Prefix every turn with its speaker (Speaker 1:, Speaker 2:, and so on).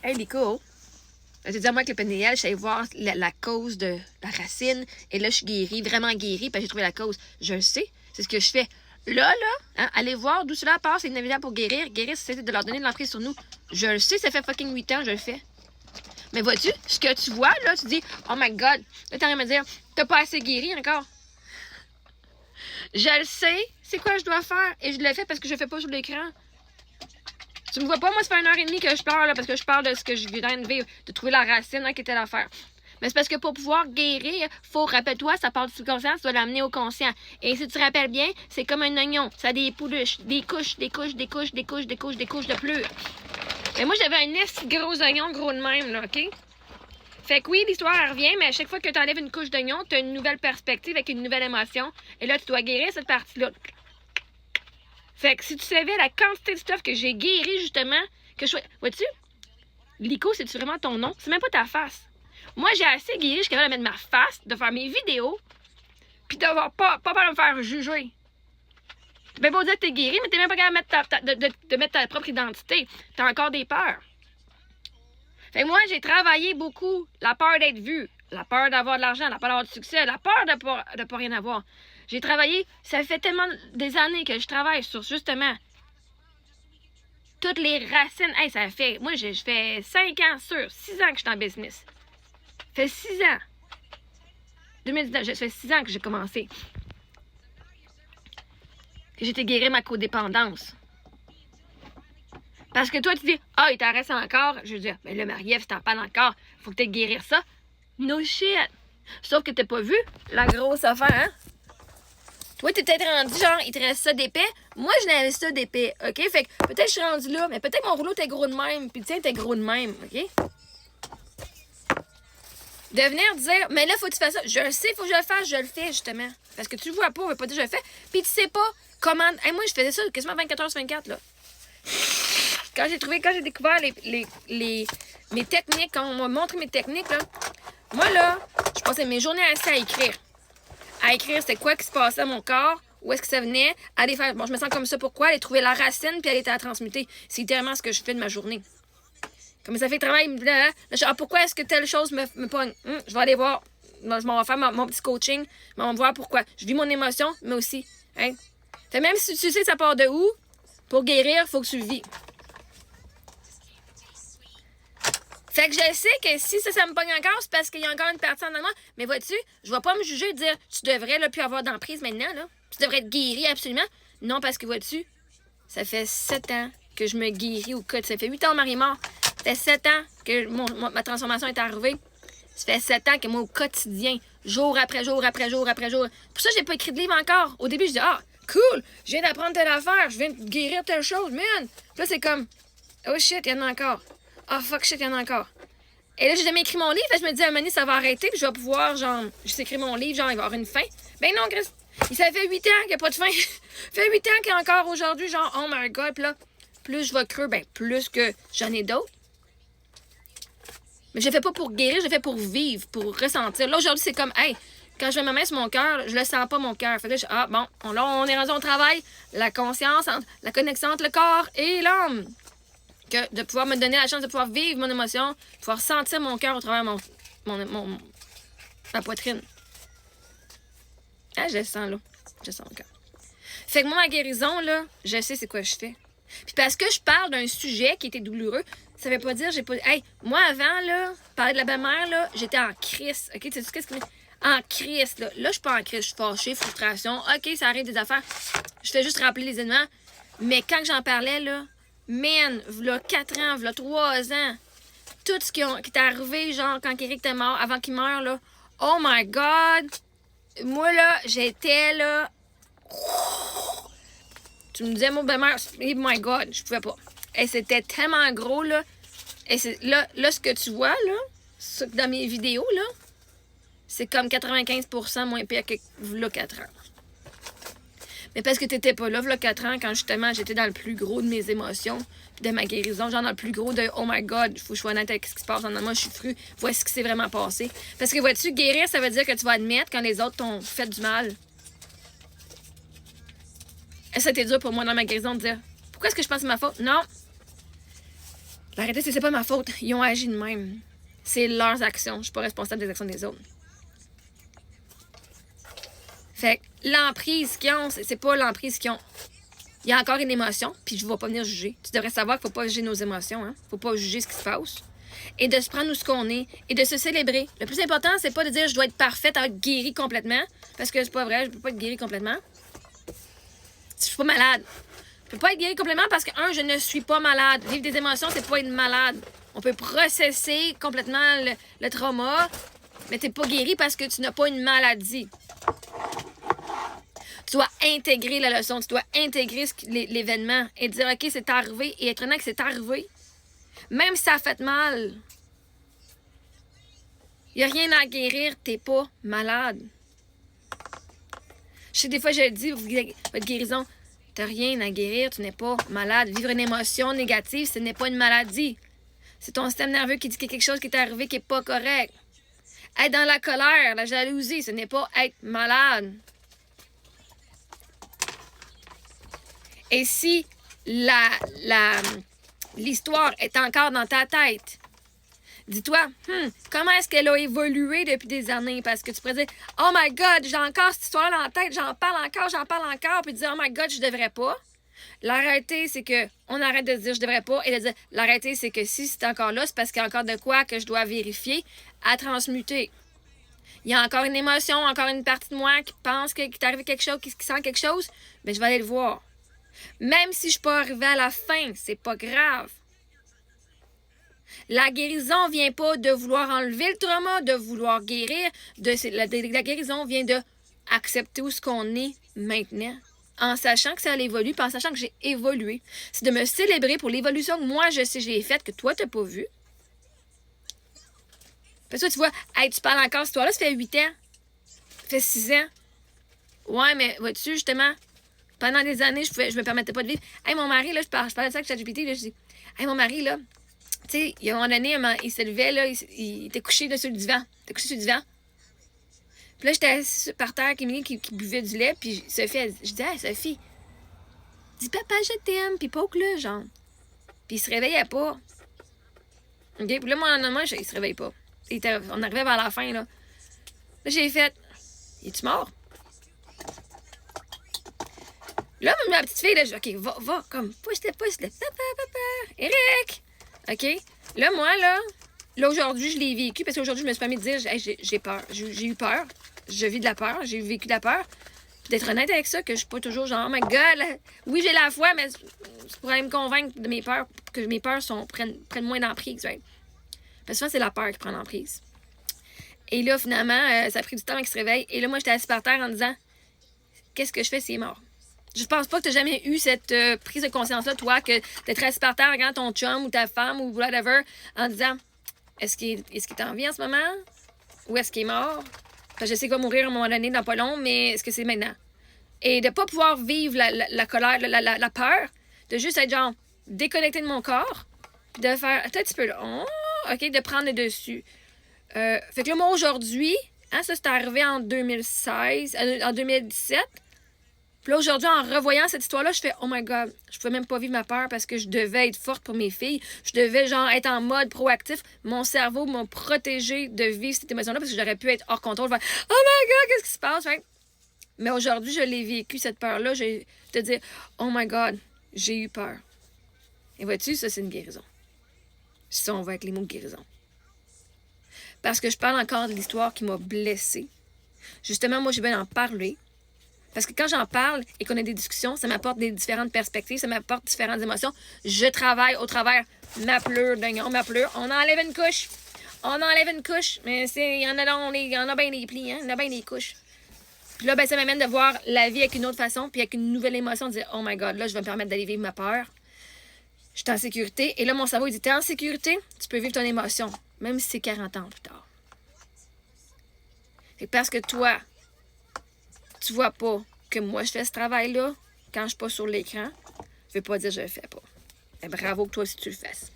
Speaker 1: Hey, Nico, je te dis à moi que le PNL, je suis allée voir la cause de la racine. Et là, je suis guérie, vraiment guérie, parce que j'ai trouvé la cause. Je le sais, c'est ce que je fais. Là, hein, allez voir d'où cela passe, c'est inévitable pour guérir. Guérir, c'est de leur donner de l'emprise sur nous. Je le sais, ça fait fucking 8 ans, je le fais. Mais vois-tu, ce que tu vois, là, tu dis, oh my god, là, t'as rien à me dire, t'as pas assez guéri encore. Je le sais, c'est quoi je dois faire. Et je le fais parce que je le fais pas sur l'écran. Tu me vois pas, moi, ça fait 1h30 que je pleure, là, parce que je parle de ce que je viens de vivre, de trouver la racine, hein, qui était l'affaire. Mais c'est parce que pour pouvoir guérir, faut, rappelle-toi, ça part du subconscient, tu dois l'amener au conscient. Et si tu te rappelles bien, c'est comme un oignon. Ça a des pouliches, des couches, des couches, des couches, des couches, des couches, des couches de pleurs. Mais moi, j'avais un esti gros oignon, gros de même, là, OK? Fait que oui, l'histoire, elle revient, mais à chaque fois que tu enlèves une couche d'oignon, tu as une nouvelle perspective avec une nouvelle émotion. Et là, tu dois guérir cette partie-là. Fait que si tu savais la quantité de stuff que j'ai guéri, justement, que je... Vois-tu? Lico, c'est-tu vraiment ton nom? C'est même pas ta face. Moi, j'ai assez guéri, je suis capable de mettre ma face, de faire mes vidéos, puis d'avoir pas peur de me faire juger. Ben, beau dire que t'es guéri, mais t'es même pas capable de mettre ta propre identité. T'as encore des peurs. Fait que moi, j'ai travaillé beaucoup. La peur d'être vu, la peur d'avoir de l'argent, la peur d'avoir du succès, la peur de pas rien avoir. J'ai travaillé, ça fait tellement des années que je travaille sur, justement, toutes les racines. Hey, ça fait, moi, je fais 5 ans sûr, 6 ans que je suis en business. Ça fait 6 ans. 2019, ça fait 6 ans que j'ai commencé. Que j'étais guérie ma codépendance. Parce que toi, tu dis, ah, il t'en reste encore. Je veux dire, mais là, Marie-Ève, si t'en parles encore, faut que t'aies guérir ça. No shit. Sauf que t'as pas vu la grosse affaire, hein? Toi, t'es peut-être rendu genre, il te reste ça d'épais. Moi, je n'avais ça d'épais, OK? Fait que peut-être je suis rendu là, mais peut-être mon rouleau était gros de même, puis le tien était gros de même, OK? De venir dire, mais là, faut que tu fasses ça. Je le sais, faut que je le fasse, je le fais, justement. Parce que tu le vois pas, on veut pas dire que je le fais. Puis tu sais pas comment. Hey, moi, je faisais ça quasiment 24 heures sur 24, là. Quand j'ai découvert mes techniques, quand on m'a montré mes techniques, là, moi, là, je passais mes journées assis à écrire. À écrire, c'était quoi qui se passait à mon corps, où est-ce que ça venait, aller faire, bon, je me sens comme ça, pourquoi, aller trouver la racine, puis aller la transmuter. C'est littéralement ce que je fais de ma journée. Comme ça fait le travail, là, pourquoi est-ce que telle chose me pogne? Je vais aller voir, je m'en vais faire mon petit coaching, je m'en vais voir pourquoi. Je vis mon émotion, mais aussi, hein. Fait même si tu sais ça part de où, pour guérir, il faut que tu le vis. Fait que je sais que si ça me pogne encore, c'est parce qu'il y a encore une partie en moi. Mais vois-tu, je vais pas me juger et dire tu devrais là, plus avoir d'emprise maintenant. Là. Tu devrais être guéri absolument. Non, parce que vois-tu, ça fait 7 ans que je me guéris au quotidien. Ça fait 8 ans Marie-Mort. Ça fait 7 ans que ma transformation est arrivée. Ça fait 7 ans que moi, au quotidien, jour après jour après jour après jour. Pour ça, j'ai pas écrit de livre encore. Au début, je dis ah, cool, je viens d'apprendre telle affaire, je viens de guérir telle chose, man. Puis là, c'est comme oh shit, il y en a encore. Ah, fuck shit, il y en a encore. Et là, j'ai jamais écrit mon livre. Je me dis, à un moment donné, ça va arrêter. Puis je vais pouvoir, genre, juste écrire mon livre, genre, il va y avoir une fin. Ben non, Chris. Ça fait 8 ans qu'il n'y a pas de fin. Ça fait 8 ans qu'il y a encore aujourd'hui, genre, oh my god. Puis là, plus je vais creux, ben plus que j'en ai d'autres. Mais je le fais pas pour guérir, je le fais pour vivre, pour ressentir. Là, aujourd'hui, c'est comme, hey, quand je mets ma main sur mon cœur, je le sens pas, mon cœur. Fait que là, bon, là, on est rendu au travail. La conscience, la connexion entre le corps et l'âme. Que de pouvoir me donner la chance de pouvoir vivre mon émotion, de pouvoir sentir mon cœur au travers ma poitrine. Ah, je le sens, là. Je sens mon cœur. Fait que moi, ma guérison, là, je sais c'est quoi je fais. Puis parce que je parle d'un sujet qui était douloureux, ça veut pas dire j'ai pas... Hey, moi, avant, là, parler de la belle-mère, là, j'étais en crise. OK, tu sais qu'est-ce que... En crise, là. Là, je suis pas en crise. Je suis fâchée, frustration. OK, ça arrive des affaires. Je fais juste rappeler les événements. Mais quand j'en parlais, là, man, v'là 4 ans, v'là 3 ans, tout ce qui est arrivé, genre, quand Eric était mort, avant qu'il meure, là, oh my god, moi, là, j'étais, là, tu me disais, mon belle-mère, oh my god, je pouvais pas. Et c'était tellement gros, là, et c'est, là, ce que tu vois, là, dans mes vidéos, là, c'est comme 95% moins pire que v'là 4 ans. Mais parce que t'étais pas là, v'là 4 ans, quand justement j'étais dans le plus gros de mes émotions, de ma guérison, genre dans le plus gros de oh my god, faut que je sois honnête avec ce qui se passe en moi, je suis fru, voici ce qui s'est vraiment passé. Parce que vois-tu, guérir, ça veut dire que tu vas admettre quand les autres t'ont fait du mal. Et ça a été dur pour moi dans ma guérison de dire pourquoi est-ce que je pense que c'est ma faute? Non. La réalité, c'est pas ma faute. Ils ont agi de même. C'est leurs actions. Je suis pas responsable des actions des autres. Fait que l'emprise qu'ils ont, c'est pas l'emprise qu'ils ont. Il y a encore une émotion, puis je ne vais pas venir juger. Tu devrais savoir qu'il ne faut pas juger nos émotions, hein. Faut pas juger ce qui se passe. Et de se prendre où ce qu'on est, et de se célébrer. Le plus important, c'est pas de dire je dois être parfaite, être guérie complètement, parce que c'est pas vrai, je peux pas être guérie complètement. Je suis pas malade. Je peux pas être guérie complètement parce que, je ne suis pas malade. Vivre des émotions, c'est pas être malade. On peut processer complètement le trauma, mais t'es pas guéri parce que tu n'as pas une maladie. Tu dois intégrer la leçon, tu dois intégrer l'événement et dire, OK, c'est arrivé, et être honnête que c'est arrivé. Même si ça a fait mal, il n'y a rien à guérir, t'es pas malade. Je sais, des fois, je le dis, votre guérison, t'as rien à guérir, tu n'es pas malade. Vivre une émotion négative, ce n'est pas une maladie. C'est ton système nerveux qui dit qu'il y a quelque chose qui est arrivé qui n'est pas correct. Être dans la colère, la jalousie, ce n'est pas être malade. Et si l'histoire est encore dans ta tête, dis-toi, comment est-ce qu'elle a évolué depuis des années? Parce que tu pourrais dire, oh my God, j'ai encore cette histoire-là dans la tête, j'en parle encore, puis dire, oh my God, je devrais pas. La réalité, c'est que on arrête de dire je devrais pas et de dire, la réalité, c'est que si c'est encore là, c'est parce qu'il y a encore de quoi que je dois vérifier à transmuter. Il y a encore une émotion, encore une partie de moi qui pense qu'il est arrivé quelque chose, qui sent quelque chose, bien, je vais aller le voir. Même si je ne suis pas arrivée à la fin, c'est pas grave. La guérison vient pas de vouloir enlever le trauma, de vouloir guérir. La guérison vient de accepter où ce qu'on est maintenant. En sachant que ça évolue, puis en sachant que j'ai évolué. C'est de me célébrer pour l'évolution que moi, je sais que j'ai faite, que toi, tu n'as pas vu. Parce que tu vois, hey, tu parles encore de cette histoire-là, ça fait 8 ans. Ça fait 6 ans. Ouais, mais vois-tu, justement, pendant des années, je me permettais pas de vivre. Hey, mon mari, là, je parlais de ça avec ChatGPT, là, je dis, hey, mon mari, là, tu sais, il y a un moment donné, il se levait, là, il était couché là, sur le divan. Il était couché sur le divan. Puis là, j'étais assise par terre, qui buvait du lait, puis Sophie, je dis, hey, Sophie, dis, papa, je t'aime, puis poke-le, genre. Puis il se réveillait pas. OK? Puis là, moi, il se réveille pas. On arrivait vers la fin, là. Là, j'ai fait, es-tu mort? Là, ma petite fille, là, je dis, OK, va, comme, pousse-le, papa, Eric! OK? Là, moi, là, aujourd'hui, je l'ai vécu, parce qu'aujourd'hui, je me suis permis de dire, hey, j'ai peur. J'ai eu peur. Je vis de la peur. J'ai vécu de la peur. Puis d'être honnête avec ça, que je suis pas toujours genre, oh my God, là, oui, j'ai la foi, mais c'est pour aller me convaincre de mes peurs, que mes peurs prennent moins d'emprise, right? Parce que souvent, c'est la peur qui prend l'emprise. Et là, finalement, ça a pris du temps avant qu'il se réveille. Et là, moi, j'étais assise par terre en disant, qu'est-ce que je fais s'il est mort? Je pense pas que tu n'as jamais eu cette prise de conscience-là, toi, que d'être assis par terre en ton chum ou ta femme ou whatever, en disant, est-ce qu'il est en vie en ce moment? Ou est-ce qu'il est mort? Parce que je sais qu'il va mourir à un moment donné, dans pas long, mais est-ce que c'est maintenant? Et de ne pas pouvoir vivre la colère, la peur, de juste être genre déconnecté de mon corps, puis de faire, attends un petit peu là, OK, de prendre le dessus. Fait que là, moi, aujourd'hui, ça, c'est arrivé en 2016, en 2017. Puis là, aujourd'hui, en revoyant cette histoire-là, je fais « Oh my God, je pouvais même pas vivre ma peur parce que je devais être forte pour mes filles. Je devais, genre, être en mode proactif. Mon cerveau m'a protégé de vivre cette émotion-là parce que j'aurais pu être hors contrôle. Faire « Oh my God, qu'est-ce qui se passe? » Mais aujourd'hui, je l'ai vécu, cette peur-là. Je te dis « Oh my God, j'ai eu peur. » Et vois-tu, ça, c'est une guérison. Si on va avec les mots de guérison. Parce que je parle encore de l'histoire qui m'a blessée. Justement, moi, j'ai besoin d'en parler. Parce que quand j'en parle et qu'on a des discussions, ça m'apporte des différentes perspectives, ça m'apporte différentes émotions. Je travaille au travers ma pleure d'oignon, ma pleure. On enlève une couche. Mais il y en a bien des plis, hein? Il y en a bien des couches. Puis là, ben, ça m'amène de voir la vie avec une autre façon, puis avec une nouvelle émotion, de dire, oh my God, là, je vais me permettre d'aller vivre ma peur. Je suis en sécurité. Et là, mon cerveau, il dit, t'es en sécurité, tu peux vivre ton émotion, même si c'est 40 ans plus tard. C'est parce que toi, tu vois pas que moi, je fais ce travail-là quand je suis pas sur l'écran. Je veux pas dire que je le fais pas. Mais bravo que toi aussi, tu le fasses.